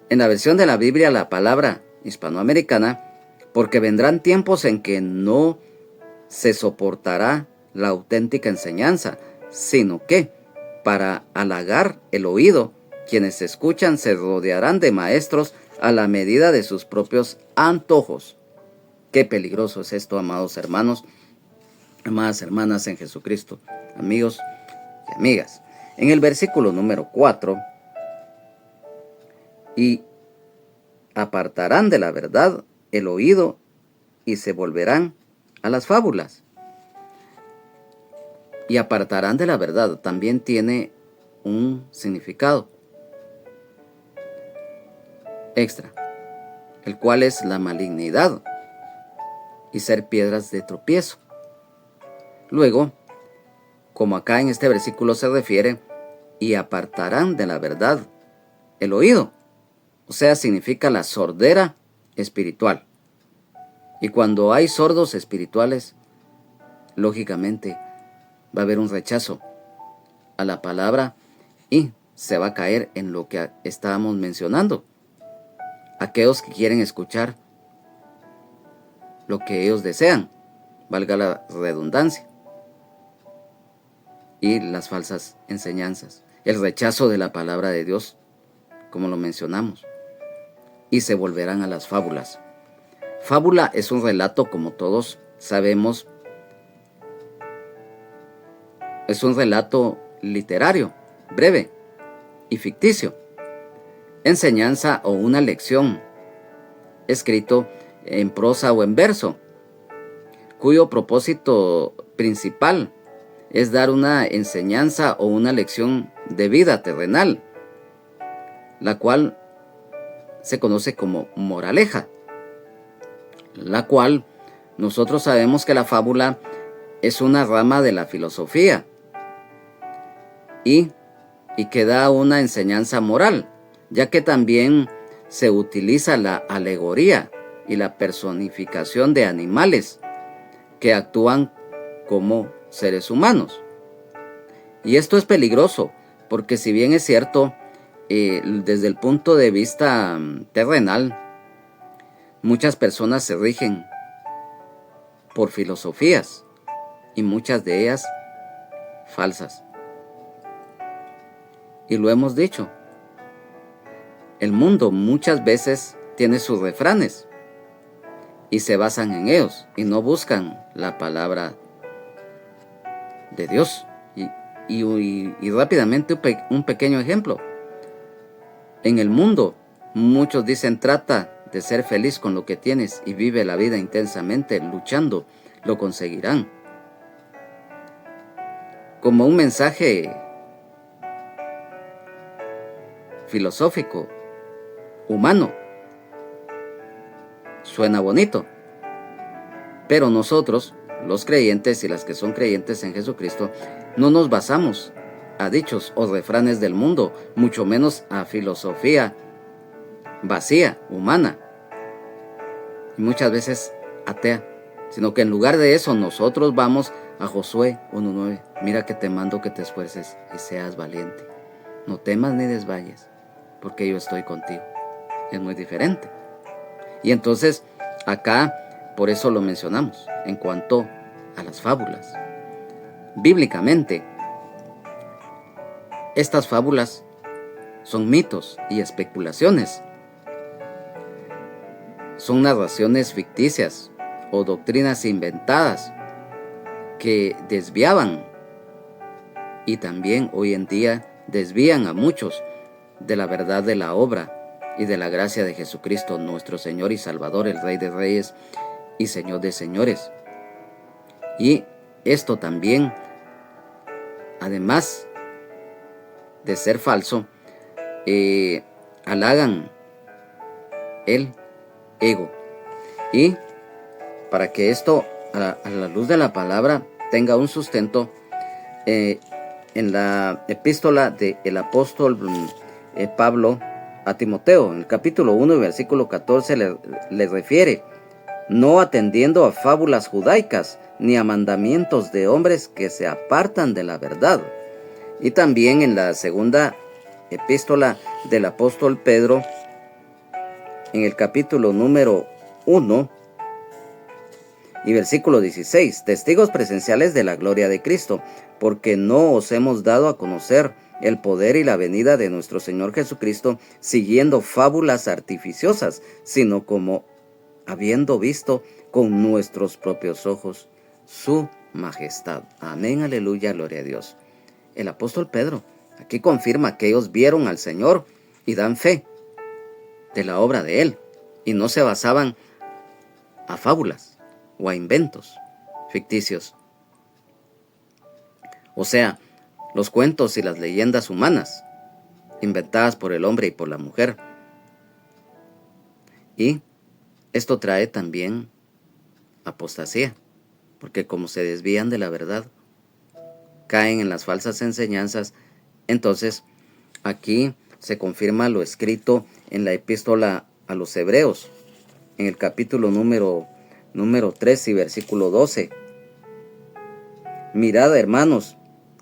En la versión de la Biblia, la palabra hispanoamericana, porque vendrán tiempos en que no se soportará la auténtica enseñanza, sino que, para halagar el oído, quienes escuchan se rodearán de maestros a la medida de sus propios antojos. Qué peligroso es esto, amados hermanos, amadas hermanas en Jesucristo, amigos y amigas. En el versículo número 4, y apartarán de la verdad el oído y se volverán a las fábulas. Y apartarán de la verdad también tiene un significado extra, el cual es la malignidad y ser piedras de tropiezo. Luego, como acá en este versículo se refiere, y apartarán de la verdad el oído, o sea, significa la sordera espiritual. Y cuando hay sordos espirituales, lógicamente va a haber un rechazo a la palabra y se va a caer en lo que estábamos mencionando. Aquellos que quieren escuchar lo que ellos desean, valga la redundancia, y las falsas enseñanzas, el rechazo de la palabra de Dios, como lo mencionamos, y se volverán a las fábulas. Fábula es un relato, como todos sabemos, es un relato literario, breve y ficticio, enseñanza o una lección, escrito en prosa o en verso, cuyo propósito principal es dar una enseñanza o una lección de vida terrenal, la cual se conoce como moraleja, la cual nosotros sabemos que la fábula es una rama de la filosofía y que da una enseñanza moral, ya que también se utiliza la alegoría y la personificación de animales que actúan como seres humanos. Y esto es peligroso, porque si bien es cierto, desde el punto de vista terrenal, muchas personas se rigen por filosofías y muchas de ellas falsas. Y lo hemos dicho, el mundo muchas veces tiene sus refranes y se basan en ellos y no buscan la palabra de Dios. Y rápidamente un pequeño ejemplo. En el mundo muchos dicen: trata de ser feliz con lo que tienes y vive la vida intensamente, luchando, lo conseguirán. Como un mensaje filosófico, humano. Suena bonito. Pero nosotros, los creyentes y las que son creyentes en Jesucristo, no nos basamos a dichos o refranes del mundo, mucho menos a filosofía vacía, humana, y muchas veces atea, sino que en lugar de eso nosotros vamos a Josué 1:9. Mira que te mando que te esfuerces y seas valiente. No temas ni desmayes, porque yo estoy contigo. Es muy diferente. Y entonces acá, por eso lo mencionamos, en cuanto a las fábulas. Bíblicamente, estas fábulas son mitos y especulaciones. Son narraciones ficticias o doctrinas inventadas que desviaban y también hoy en día desvían a muchos de la verdad de la obra y de la gracia de Jesucristo, nuestro Señor y Salvador, el Rey de Reyes y Señor de Señores. Y esto también, además de ser falso, halagan el ego. Y para que esto, a la luz de la palabra, tenga un sustento, en la epístola del apóstol Pablo a Timoteo, en el capítulo 1 y versículo 14, le refiere: no atendiendo a fábulas judaicas, ni a mandamientos de hombres que se apartan de la verdad. Y también en la segunda epístola del apóstol Pedro, en el capítulo número 1 y versículo 16, testigos presenciales de la gloria de Cristo, porque no os hemos dado a conocer el poder y la venida de nuestro Señor Jesucristo siguiendo fábulas artificiosas, sino como habiendo visto con nuestros propios ojos su majestad. Amén, aleluya, gloria a Dios. El apóstol Pedro aquí confirma que ellos vieron al Señor y dan fe de la obra de Él, y no se basaban a fábulas o a inventos ficticios. O sea, los cuentos y las leyendas humanas, inventadas por el hombre y por la mujer. Y esto trae también apostasía, porque como se desvían de la verdad, caen en las falsas enseñanzas. Entonces, aquí se confirma lo escrito en la epístola a los Hebreos, en el capítulo número 3 y versículo 12. Mirad, hermanos,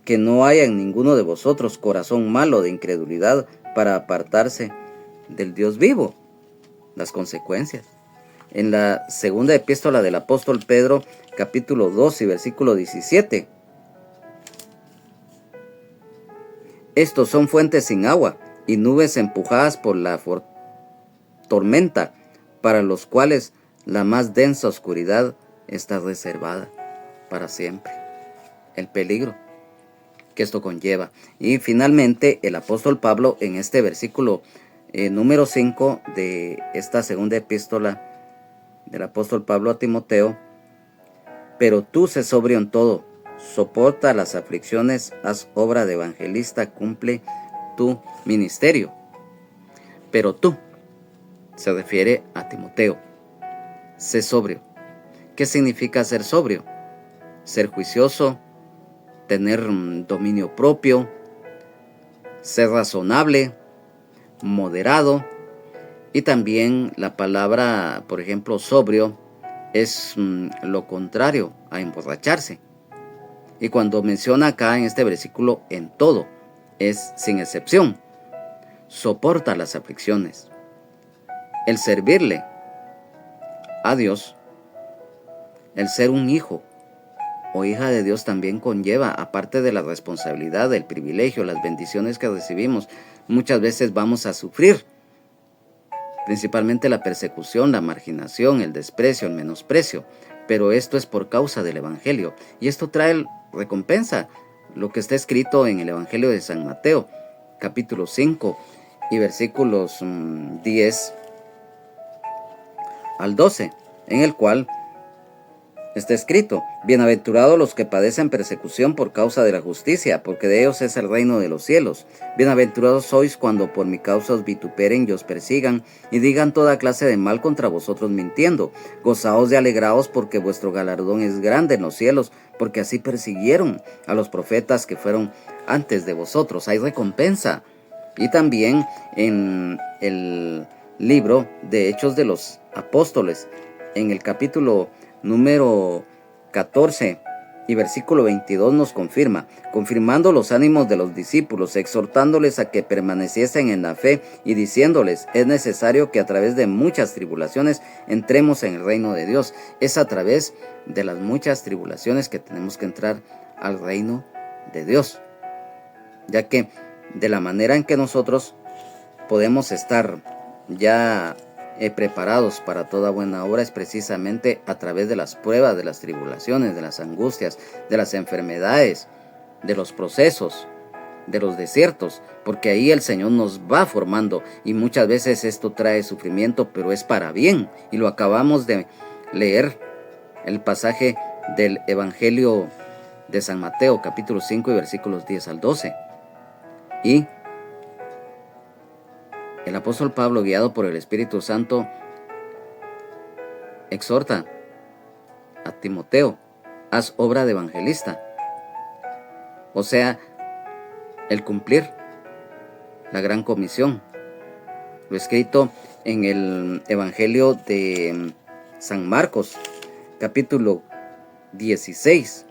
que no haya en ninguno de vosotros corazón malo de incredulidad para apartarse del Dios vivo. Las consecuencias. En la segunda epístola del apóstol Pedro, capítulo 2 y versículo 17. Estos son fuentes sin agua y nubes empujadas por la tormenta, para los cuales la más densa oscuridad está reservada para siempre. El peligro que esto conlleva. Y finalmente el apóstol Pablo, en este versículo número 5 de esta segunda epístola del apóstol Pablo a Timoteo: pero tú sé sobrio en todo, soporta las aflicciones, haz obra de evangelista, cumple tu ministerio. Pero tú, se refiere a Timoteo, sé sobrio. ¿Qué significa ser sobrio? Ser juicioso, tener dominio propio, ser razonable, moderado. Y también la palabra, por ejemplo, sobrio, es lo contrario a emborracharse. Y cuando menciona acá en este versículo en todo, es sin excepción. Soporta las aflicciones. El servirle a Dios, el ser un hijo o hija de Dios también conlleva, aparte de la responsabilidad, el privilegio, las bendiciones que recibimos, muchas veces vamos a sufrir, principalmente la persecución, la marginación, el desprecio, el menosprecio, pero esto es por causa del Evangelio, y esto trae recompensa, lo que está escrito en el Evangelio de San Mateo, capítulo 5 y versículos 10 al 12, en el cual está escrito: bienaventurados los que padecen persecución por causa de la justicia, porque de ellos es el reino de los cielos. Bienaventurados sois cuando por mi causa os vituperen y os persigan, y digan toda clase de mal contra vosotros mintiendo. Gozaos y alegraos, porque vuestro galardón es grande en los cielos, porque así persiguieron a los profetas que fueron antes de vosotros. Hay recompensa. Y también en el libro de Hechos de los Apóstoles, en el capítulo número 14 y versículo 22 nos confirma: confirmando los ánimos de los discípulos, exhortándoles a que permaneciesen en la fe y diciéndoles: es necesario que a través de muchas tribulaciones entremos en el reino de Dios. Es a través de las muchas tribulaciones que tenemos que entrar al reino de Dios, ya que de la manera en que nosotros podemos estar ya preparados para toda buena obra es precisamente a través de las pruebas, de las tribulaciones, de las angustias, de las enfermedades, de los procesos, de los desiertos, porque ahí el Señor nos va formando, y muchas veces esto trae sufrimiento, pero es para bien, y lo acabamos de leer, el pasaje del Evangelio de San Mateo, capítulo 5 y versículos 10 al 12. Y el apóstol Pablo, guiado por el Espíritu Santo, exhorta a Timoteo: haz obra de evangelista. O sea, el cumplir la gran comisión. Lo escrito en el Evangelio de San Marcos, capítulo 16,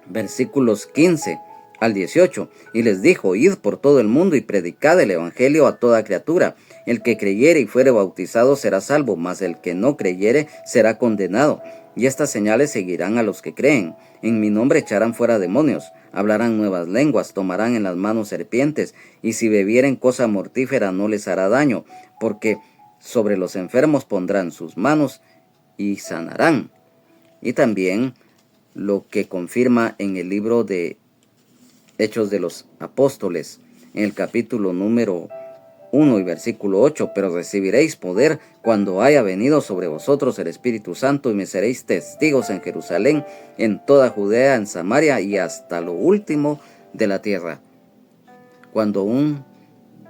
versículos 15 al 18, y les dijo: id por todo el mundo y predicad el evangelio a toda criatura. El que creyere y fuere bautizado será salvo, mas el que no creyere será condenado. Y estas señales seguirán a los que creen: en mi nombre echarán fuera demonios, hablarán nuevas lenguas, tomarán en las manos serpientes, y si bebieren cosa mortífera no les hará daño, porque sobre los enfermos pondrán sus manos y sanarán. Y también lo que confirma en el libro de Hechos de los Apóstoles, en el capítulo número 1 y versículo 8, pero recibiréis poder cuando haya venido sobre vosotros el Espíritu Santo, y me seréis testigos en Jerusalén, en toda Judea, en Samaria y hasta lo último de la tierra. Cuando un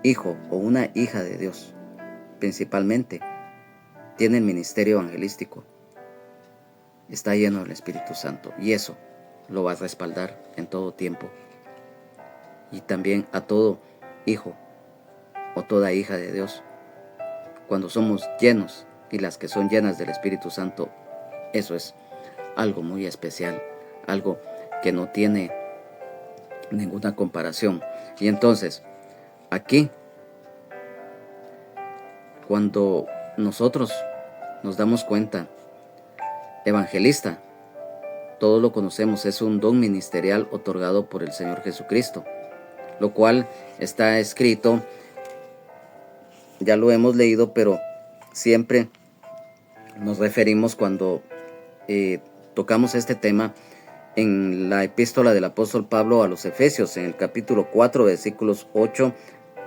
hijo o una hija de Dios, principalmente, tiene el ministerio evangelístico, está lleno del Espíritu Santo, y eso lo va a respaldar en todo tiempo. Y también a todo hijo o toda hija de Dios, cuando somos llenos, y las que son llenas del Espíritu Santo, eso es algo muy especial, algo que no tiene ninguna comparación. Y entonces, aquí, cuando nosotros nos damos cuenta, evangelista, todos lo conocemos, es un don ministerial otorgado por el Señor Jesucristo, lo cual está escrito, ya lo hemos leído, pero siempre nos referimos cuando tocamos este tema en la epístola del apóstol Pablo a los Efesios, en el capítulo 4, versículos 8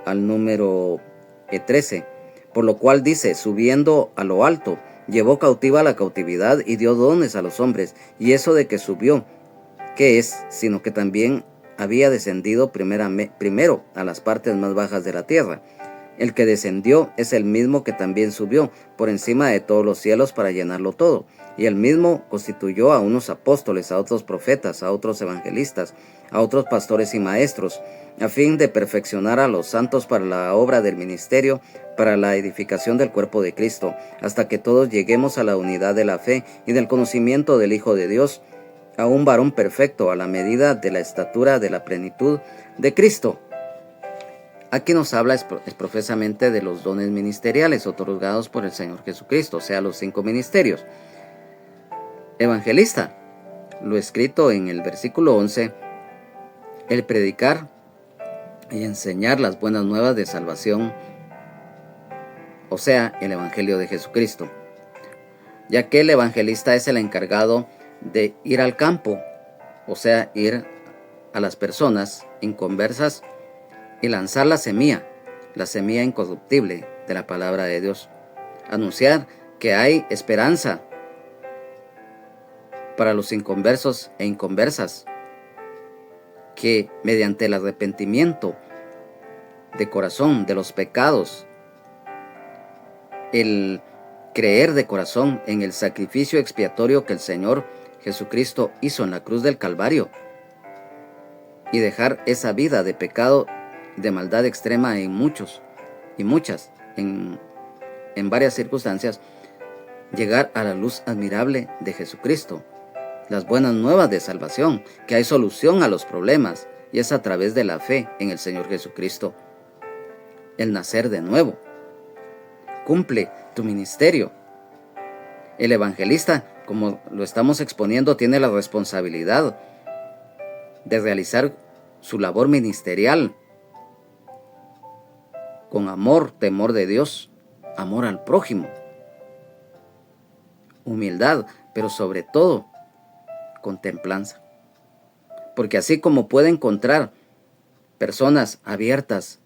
al número 13, por lo cual dice: subiendo a lo alto, llevó cautiva la cautividad y dio dones a los hombres. Y eso de que subió ¿Qué es? Sino que también había descendido primero a las partes más bajas de la tierra. El que descendió es el mismo que también subió por encima de todos los cielos para llenarlo todo. Y el mismo constituyó a unos apóstoles, a otros profetas, a otros evangelistas, a otros pastores y maestros, a fin de perfeccionar a los santos para la obra del ministerio, para la edificación del cuerpo de Cristo, hasta que todos lleguemos a la unidad de la fe y del conocimiento del Hijo de Dios, a un varón perfecto, a la medida de la estatura de la plenitud de Cristo. Aquí nos habla profesamente de los dones ministeriales otorgados por el Señor Jesucristo, o sea, los 5 ministerios. Evangelista, lo escrito en el versículo 11, el predicar y enseñar las buenas nuevas de salvación, o sea, el Evangelio de Jesucristo, ya que el evangelista es el encargado de ir al campo, o sea, ir a las personas inconversas y lanzar la semilla incorruptible de la palabra de Dios. Anunciar que hay esperanza para los inconversos e inconversas, que mediante el arrepentimiento de corazón de los pecados, el creer de corazón en el sacrificio expiatorio que el Señor Jesucristo hizo en la cruz del Calvario, y dejar esa vida de pecado, de maldad extrema en muchos y muchas, en varias circunstancias, llegar a la luz admirable de Jesucristo, las buenas nuevas de salvación, que hay solución a los problemas, y es a través de la fe en el Señor Jesucristo, el nacer de nuevo. Cumple tu ministerio. El evangelista, como lo estamos exponiendo, tiene la responsabilidad de realizar su labor ministerial con amor, temor de Dios, amor al prójimo, humildad, pero sobre todo con templanza. Porque así como puede encontrar personas abiertas,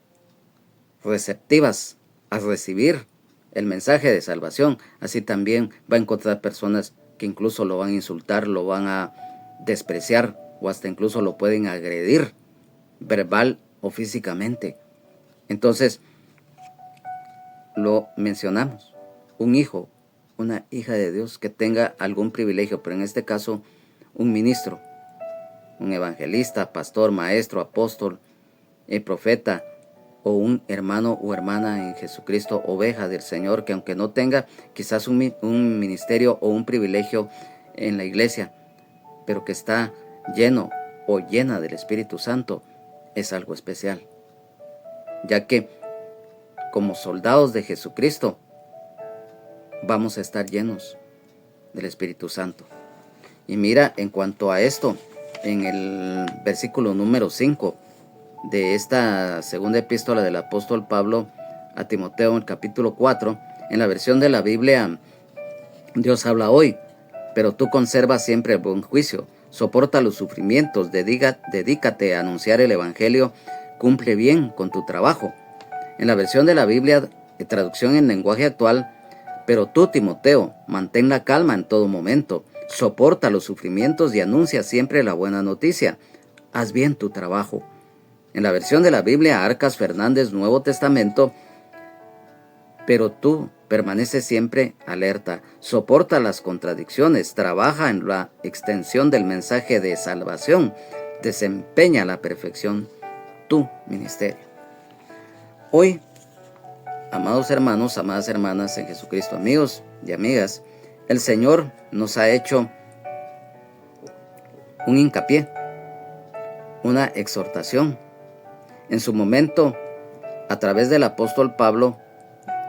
receptivas a recibir el mensaje de salvación, así también va a encontrar personas que incluso lo van a insultar, lo van a despreciar, o hasta incluso lo pueden agredir verbal o físicamente. Entonces, lo mencionamos, un hijo, una hija de Dios que tenga algún privilegio, pero en este caso un ministro, un evangelista, pastor, maestro, apóstol, profeta, o un hermano o hermana en Jesucristo, oveja del Señor, que aunque no tenga quizás un ministerio o un privilegio en la iglesia, pero que está lleno o llena del Espíritu Santo, es algo especial, ya que como soldados de Jesucristo vamos a estar llenos del Espíritu Santo. Y mira, en cuanto a esto, en el versículo número 5 de esta segunda epístola del apóstol Pablo a Timoteo, en el capítulo 4, en la versión de la Biblia Dios habla hoy: pero tú conserva siempre el buen juicio, soporta los sufrimientos, dedícate a anunciar el evangelio, cumple bien con tu trabajo. En la versión de la Biblia, traducción en lenguaje actual: pero tú, Timoteo, mantén la calma en todo momento, soporta los sufrimientos y anuncia siempre la buena noticia, haz bien tu trabajo. En la versión de la Biblia Arcas Fernández, Nuevo Testamento: pero tú permanece siempre alerta, soporta las contradicciones, trabaja en la extensión del mensaje de salvación, desempeña a la perfección tu ministerio. Hoy, amados hermanos, amadas hermanas en Jesucristo, amigos y amigas, el Señor nos ha hecho un hincapié, una exhortación. En su momento, a través del apóstol Pablo,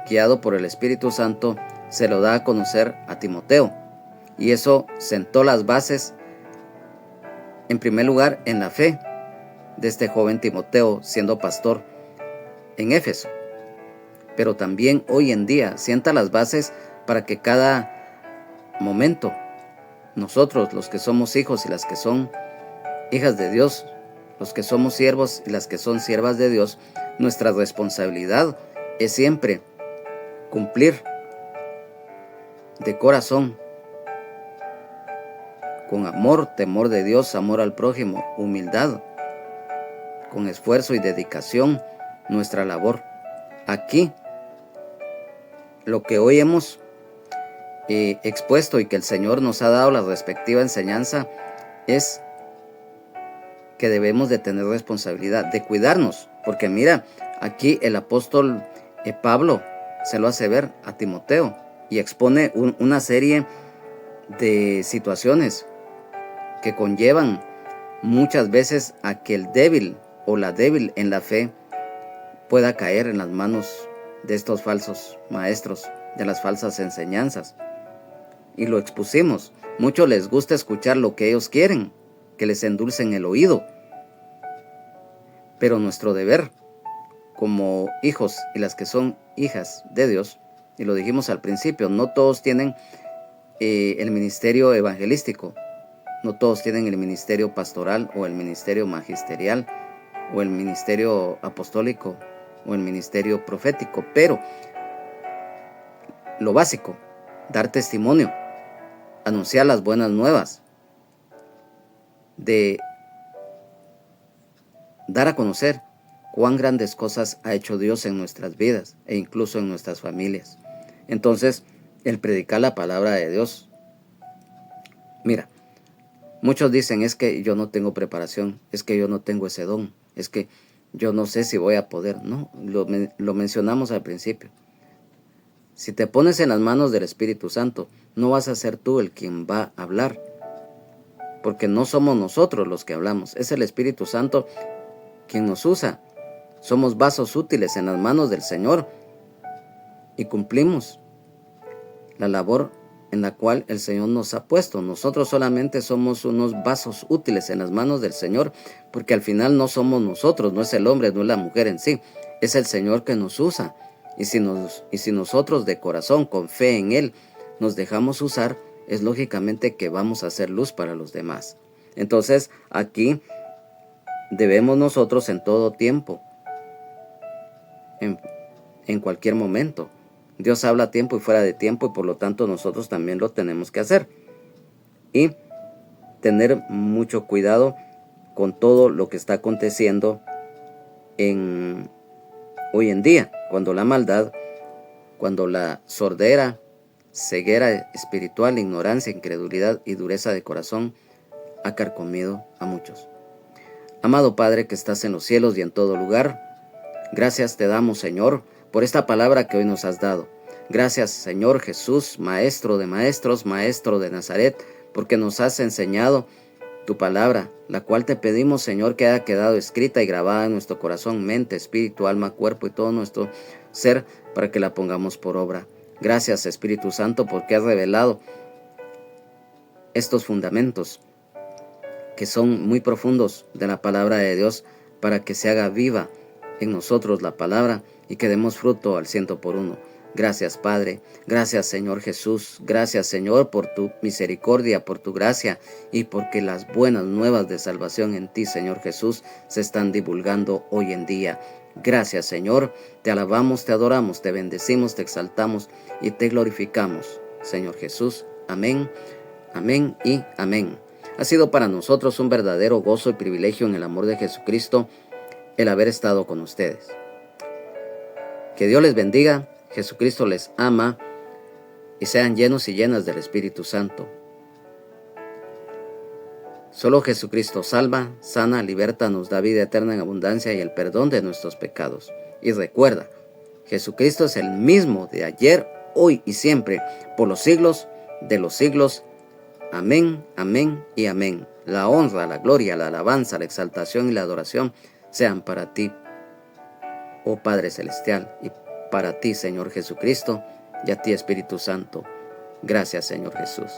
guiado por el Espíritu Santo, se lo da a conocer a Timoteo. Y eso sentó las bases, en primer lugar, en la fe de este joven Timoteo, siendo pastor en Éfeso. Pero también hoy en día sienta las bases para que cada momento nosotros, los que somos hijos y las que son hijas de Dios, los que somos siervos y las que son siervas de Dios, nuestra responsabilidad es siempre cumplir de corazón con amor, temor de Dios, amor al prójimo, humildad, con esfuerzo y dedicación nuestra labor. Aquí, lo que hoy hemos expuesto y que el Señor nos ha dado la respectiva enseñanza es que debemos de tener responsabilidad, de cuidarnos, porque mira, aquí el apóstol Pablo se lo hace ver a Timoteo y expone una serie de situaciones que conllevan muchas veces a que el débil o la débil en la fe pueda caer en las manos de estos falsos maestros, de las falsas enseñanzas. Y lo expusimos. Muchos les gusta escuchar lo que ellos quieren, que les endulcen el oído. Pero nuestro deber como hijos y las que son hijas de Dios, y lo dijimos al principio, no todos tienen el ministerio evangelístico, no todos tienen el ministerio pastoral o el ministerio magisterial o el ministerio apostólico o el ministerio profético, pero lo básico, dar testimonio, anunciar las buenas nuevas, de dar a conocer cuán grandes cosas ha hecho Dios en nuestras vidas e incluso en nuestras familias. Entonces, el predicar la palabra de Dios. Mira, muchos dicen, es que yo no tengo preparación, es que yo no tengo ese don, es que yo no sé si voy a poder. No, lo mencionamos al principio. Si te pones en las manos del Espíritu Santo, no vas a ser tú el quien va a hablar, porque no somos nosotros los que hablamos, es el Espíritu Santo quien nos usa. Somos vasos útiles en las manos del Señor y cumplimos la labor en la cual el Señor nos ha puesto. Nosotros solamente somos unos vasos útiles en las manos del Señor, porque al final no somos nosotros, no es el hombre, no es la mujer en sí, es el Señor que nos usa. Y si nosotros de corazón, con fe en Él, nos dejamos usar, es lógicamente que vamos a hacer luz para los demás. Entonces, aquí debemos nosotros en todo tiempo, en cualquier momento. Dios habla a tiempo y fuera de tiempo, y por lo tanto nosotros también lo tenemos que hacer. Y tener mucho cuidado con todo lo que está aconteciendo hoy en día, cuando la maldad, cuando la sordera, ceguera espiritual, ignorancia, incredulidad y dureza de corazón ha carcomido a muchos. Amado Padre que estás en los cielos y en todo lugar, gracias te damos, Señor, por esta palabra que hoy nos has dado. Gracias, Señor Jesús, Maestro de Maestros, Maestro de Nazaret, porque nos has enseñado tu palabra, la cual te pedimos, Señor, que haya quedado escrita y grabada en nuestro corazón, mente, espíritu, alma, cuerpo y todo nuestro ser, para que la pongamos por obra. Gracias, Espíritu Santo, porque has revelado estos fundamentos que son muy profundos de la palabra de Dios, para que se haga viva en nosotros la palabra y que demos fruto al 100%. Gracias, Padre. Gracias, Señor Jesús. Gracias, Señor, por tu misericordia, por tu gracia y porque las buenas nuevas de salvación en ti, Señor Jesús, se están divulgando hoy en día. Gracias, Señor. Te alabamos, te adoramos, te bendecimos, te exaltamos y te glorificamos, Señor Jesús. Amén, amén y amén. Ha sido para nosotros un verdadero gozo y privilegio en el amor de Jesucristo el haber estado con ustedes. Que Dios les bendiga, Jesucristo les ama y sean llenos y llenas del Espíritu Santo. Solo Jesucristo salva, sana, liberta, nos da vida eterna en abundancia y el perdón de nuestros pecados. Y recuerda, Jesucristo es el mismo de ayer, hoy y siempre, por los siglos de los siglos. Amén, amén y amén. La honra, la gloria, la alabanza, la exaltación y la adoración sean para ti, oh Padre Celestial, y para ti, Señor Jesucristo, y a ti, Espíritu Santo. Gracias, Señor Jesús.